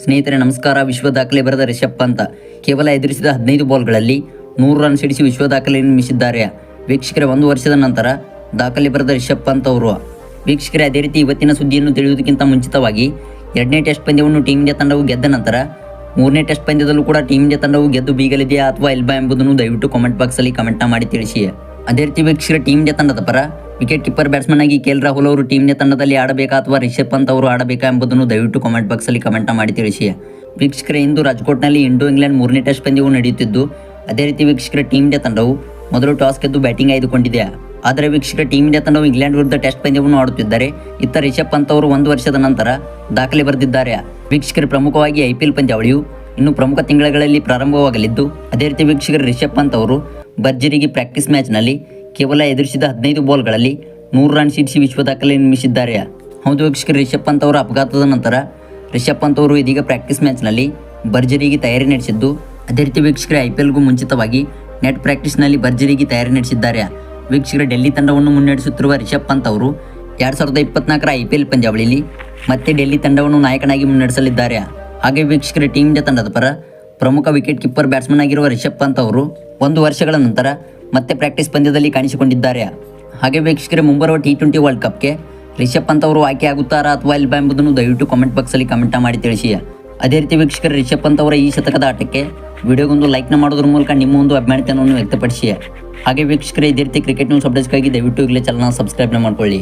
ಸ್ನೇಹಿತರೆ ನಮಸ್ಕಾರ. ವಿಶ್ವ ದಾಖಲೆ ಬರೆದ ರಿಷಬ್ ಪಂತ್ ಕೇವಲ ಎದುರಿಸಿದ 15 ಬಾಲ್ಗಳಲ್ಲಿ 100 ರನ್ ಸಿಡಿಸಿ ವಿಶ್ವ ದಾಖಲೆ ನಿರ್ಮಿಸಿದ್ದಾರೆ. ವೀಕ್ಷಕರೇ, 1 ವರ್ಷದ ನಂತರ ದಾಖಲೆ ಬರೆದ ರಿಷಬ್ ಪಂತ್ ಅವರು. ವೀಕ್ಷಕರೇ, ಅದೇ ರೀತಿ ಇವತ್ತಿನ ಸುದ್ದಿಯನ್ನು ತಿಳಿಯುವುದಕ್ಕಿಂತ ಮುಂಚಿತವಾಗಿ 2ನೇ ಟೆಸ್ಟ್ ಪಂದ್ಯವನ್ನು ಟೀಮ್ ಇಂಡಿಯಾ ತಂಡವು ಗೆದ್ದ ನಂತರ 3ನೇ ಟೆಸ್ಟ್ ಪಂದ್ಯದಲ್ಲೂ ಕೂಡ ಟೀಮ್ ಇಂಡಿಯಾ ತಂಡವು ಗೆದ್ದು ಬೀಗಲಿದೆಯಾ ಅಥವಾ ಇಲ್ವಾ ಎಂಬುದನ್ನು ದಯವಿಟ್ಟು ಕಾಮೆಂಟ್ ಬಾಕ್ಸಲ್ಲಿ ಕಮೆಂಟ್ ಮಾಡಿ ತಿಳಿಸಿ. ಅದೇ ರೀತಿ ವೀಕ್ಷಕರೇ, ಟೀಮ್ ಇಂಡಿಯಾ ತಂಡದ ಪರ ವಿಕೆಟ್ ಕೀಪರ್ ಬ್ಯಾಟ್ಸ್ಮನ್ ಆಗಿ KL ರಾಹುಲ್ ಅವರು ಟೀಮ್ ಇಂಡಿಯಾ ತಂಡದಲ್ಲಿ ಆಡಬೇಕಾ ಅಥವಾ ರಿಷಬ್ ಪಂತ್ ಅವರು ಆಡಬೇಕಾ ಎಂಬುದನ್ನು ದಯವಿಟ್ಟು ಕಾಮೆಂಟ್ ಬಾಕ್ಸಲ್ಲಿ ಕಮೆಂಟ್ ಮಾಡಿ ತಿಳಿಸಿ. ವೀಕ್ಷಕರೇ, ಇಂದು ರಾಜ್ಕೋಟ್ನಲ್ಲಿ ಇಂಡೋ-ಇಂಗ್ಲೆಂಡ್ 3ನೇ ಟೆಸ್ಟ್ ಪಂದ್ಯವು ನಡೆಯುತ್ತಿದ್ದು, ಅದೇ ರೀತಿ ವೀಕ್ಷಕರೇ, ಟೀಮ್ ಇಂಡಿಯಾ ತಂಡವು ಮೊದಲು ಟಾಸ್ ಗೆದ್ದು ಬ್ಯಾಟಿಂಗ್ ಆಯ್ದುಕೊಂಡಿದೆ. ಆದರೆ ವೀಕ್ಷಕರೇ, ಟೀಮ್ ಇಂಡಿಯಾ ತಂಡವು ಇಂಗ್ಲೆಂಡ್ ವಿರುದ್ಧ ಟೆಸ್ಟ್ ಪಂದ್ಯವನ್ನು ಆಡುತ್ತಿದ್ದಾರೆ. ಇತ್ತ ರಿಷಬ್ ಪಂತ್ ಅವರು 1 ವರ್ಷದ ನಂತರ ದಾಖಲೆ ಬರೆದಿದ್ದಾರೆ. ವೀಕ್ಷಕರೇ, ಪ್ರಮುಖವಾಗಿ IPL ಪಂದ್ಯಾವಳಿಯು ಇನ್ನು ಪ್ರಮುಖ ತಿಂಗಳುಗಳಲ್ಲಿ ಪ್ರಾರಂಭವಾಗಲಿದ್ದು, ಅದೇ ರೀತಿ ವೀಕ್ಷಕರೇ, ರಿಷಬ್ ಪಂತ್ ಅವರು ಭರ್ಜರಿಗೆ ಪ್ರಾಕ್ಟೀಸ್ ಮ್ಯಾಚ್ನಲ್ಲಿ ಕೇವಲ ಎದುರಿಸಿದ 15 ಬಾಲ್ಗಳಲ್ಲಿ 100 ರನ್ ಸಿಡಿಸಿ ವಿಶ್ವ ದಾಖಲೆ ನಿರ್ಮಿಸಿದ್ದಾರೆ. ಹೌದು ವೀಕ್ಷಕರೇ, ರಿಷಬ್ ಪಂತ್ ಅವರ ಅಪಘಾತದ ನಂತರ ರಿಷಬ್ ಪಂತ್ ಅವರು ಇದೀಗ ಪ್ರಾಕ್ಟೀಸ್ ಮ್ಯಾಚ್ನಲ್ಲಿ ಭರ್ಜರಿಗೆ ತಯಾರಿ ನಡೆಸಿದ್ದು, ಅದೇ ರೀತಿ ವೀಕ್ಷಕರೇ, IPLಗೂ ಮುಂಚಿತವಾಗಿ ನೆಟ್ ಪ್ರಾಕ್ಟೀಸ್ನಲ್ಲಿ ಭರ್ಜರಿಗೆ ತಯಾರಿ ನಡೆಸಿದ್ದಾರೆ. ವೀಕ್ಷಕರೇ, ಡೆಲ್ಲಿ ತಂಡವನ್ನು ಮುನ್ನಡೆಸುತ್ತಿರುವ ರಿಷಬ್ ಪಂತ್ ಅವರು 2024ರ IPL ಪಂದ್ಯಾವಳಿಯಲ್ಲಿ ಮತ್ತೆ ಡೆಲ್ಲಿ ತಂಡವನ್ನು ನಾಯಕನಾಗಿ ಮುನ್ನಡೆಸಲಿದ್ದಾರೆ. ಹಾಗೆ ವೀಕ್ಷಕರೇ, ಟೀಮ್ ಇಂಡಿಯಾ ತಂಡದ ಪರ ಪ್ರಮುಖ ವಿಕೆಟ್ ಕೀಪರ್ ಬ್ಯಾಟ್ಸ್ಮನ್ ಆಗಿರುವ ರಿಷಬ್ ಪಂತ್ ಅವರು 1 ವರ್ಷಗಳ ನಂತರ ಮತ್ತೆ ಪ್ರಾಕ್ಟೀಸ್ ಪಂದ್ಯದಲ್ಲಿ ಕಾಣಿಸಿಕೊಂಡಿದ್ದಾರೆ. ಹಾಗೆ ವೀಕ್ಷಕರೇ, ಮುಂಬರುವ T20 ವರ್ಲ್ಡ್ ಕಪ್ಗೆ ರಿಷಬ್ ಪಂತ್ ಅವರು ಆಯ್ಕೆ ಆಗುತ್ತಾರಾ ಅಥವಾ ಇಲ್ವಾ ಎಂಬುದನ್ನು ದಯವಿಟ್ಟು ಕಾಮೆಂಟ್ ಬಾಕ್ಸಲ್ಲಿ ಕಮೆಂಟ್ ಮಾಡಿ ತಿಳಿಸಿ. ಅದೇ ರೀತಿ ವೀಕ್ಷಕರೇ, ರಿಷಬ್ ಪಂತ್ ಅವರ ಈ ಶತಕದ ಆಟಕ್ಕೆ ವಿಡಿಯೋಗೊಂದು ಲೈಕ್ನ ಮಾಡೋದ್ರ ಮೂಲಕ ನಿಮ್ಮ ಒಂದು ಅಭಿಮಾನಿತನವನ್ನು ವ್ಯಕ್ತಪಡಿಸಿ. ಹಾಗೆ ವೀಕ್ಷಕರೇ, ಇದೇ ರೀತಿ ಕ್ರಿಕೆಟ್ ನ್ಯೂಸ್ ಅಪ್ಡೇಟ್ಸ್ಗಾಗಿ ದಯವಿಟ್ಟು ಈಗಲೇ ಚಾನಲ್ನ ಸಬ್ಸ್ಕ್ರೈಬ್ನ ಮಾಡ್ಕೊಳ್ಳಿ.